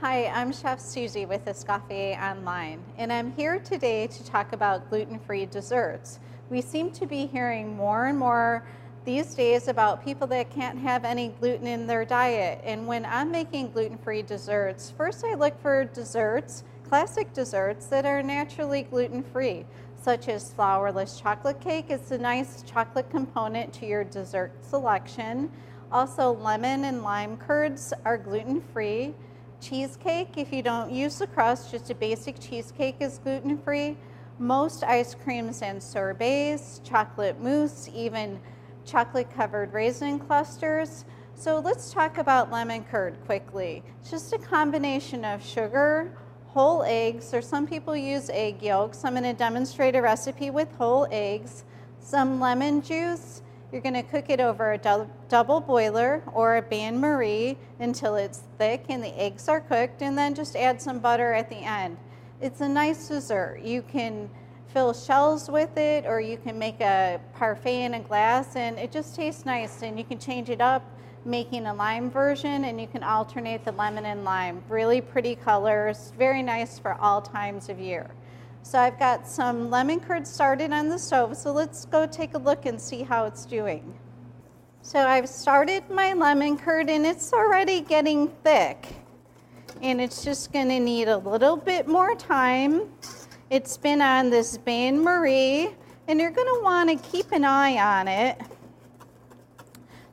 Hi, I'm Chef Susie with Escoffier Online, and I'm here today to talk about gluten-free desserts. We seem to be hearing more and more these days about people that can't have any gluten in their diet. And when I'm making gluten-free desserts, first I look for desserts, classic desserts that are naturally gluten-free, such as Flourless chocolate cake. It's a nice chocolate component to your dessert selection. Also, lemon and lime curds are gluten-free. Cheesecake, if you don't use the crust, just a basic cheesecake is gluten-free. Most ice creams and sorbets, chocolate mousse, even chocolate-covered raisin clusters. So let's talk about lemon curd quickly. It's just a combination of sugar, whole eggs, or some people use egg yolks. I'm going to demonstrate a recipe with whole eggs, some lemon juice. You're going to cook it over a double boiler or a bain-marie until it's thick and the eggs are cooked, and then just add some butter at the end. It's a nice dessert. You can fill shells with it, or you can make a parfait in a glass, and it just tastes nice. And you can change it up, making a lime version, and you can alternate the lemon and lime. Really pretty colors, very nice for all times of year. So I've got some lemon curd started on the stove, so let's go take a look and see how it's doing. So I've started my lemon curd and it's already getting thick, and it's just going to need a little bit more time. It's been on this bain-marie, and you're going to want to keep an eye on it,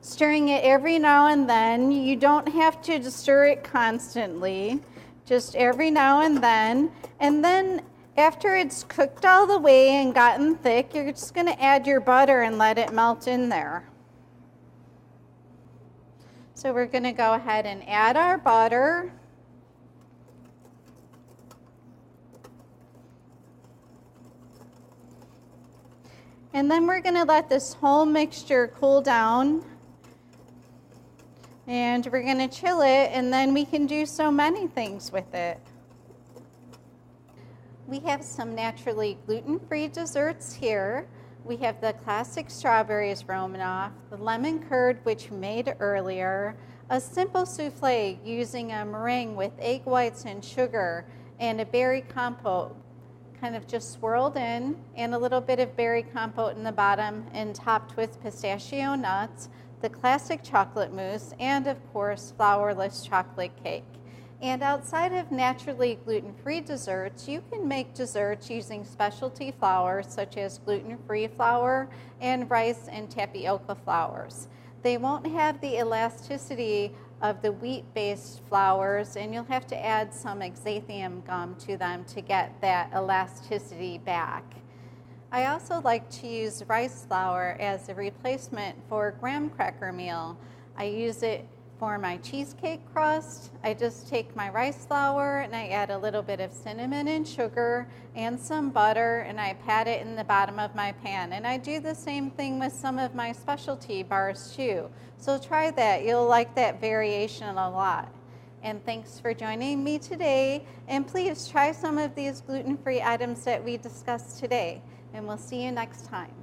stirring it every now and then. You don't have to stir it constantly, just every now and then. And then after it's cooked all the way and gotten thick, you're just going to add your butter and let it melt in there. So we're going to go ahead and add our butter. And then we're going to let this whole mixture cool down. And we're going to chill it, and then we can do so many things with it. We have some naturally gluten-free desserts here. We have the classic strawberries Romanoff, the lemon curd, which we made earlier, a simple souffle using a meringue with egg whites and sugar, and a berry compote, kind of just swirled in, and a little bit of berry compote in the bottom and topped with pistachio nuts, the classic chocolate mousse, and of course, Flourless chocolate cake. And outside of naturally gluten-free desserts, you can make desserts using specialty flours such as gluten-free flour and rice and tapioca flours. They won't have the elasticity of the wheat-based flours, and you'll have to add some xanthium gum to them to get that elasticity back. I also like to use rice flour as a replacement for graham cracker meal. I use it for my cheesecake crust. I just take my rice flour and I add a little bit of cinnamon and sugar and some butter, and I pat it in the bottom of my pan. And I do the same thing with some of my specialty bars too. So try that. You'll like that variation a lot. And thanks for joining me today. And please try some of these gluten-free items that we discussed today. And we'll see you next time.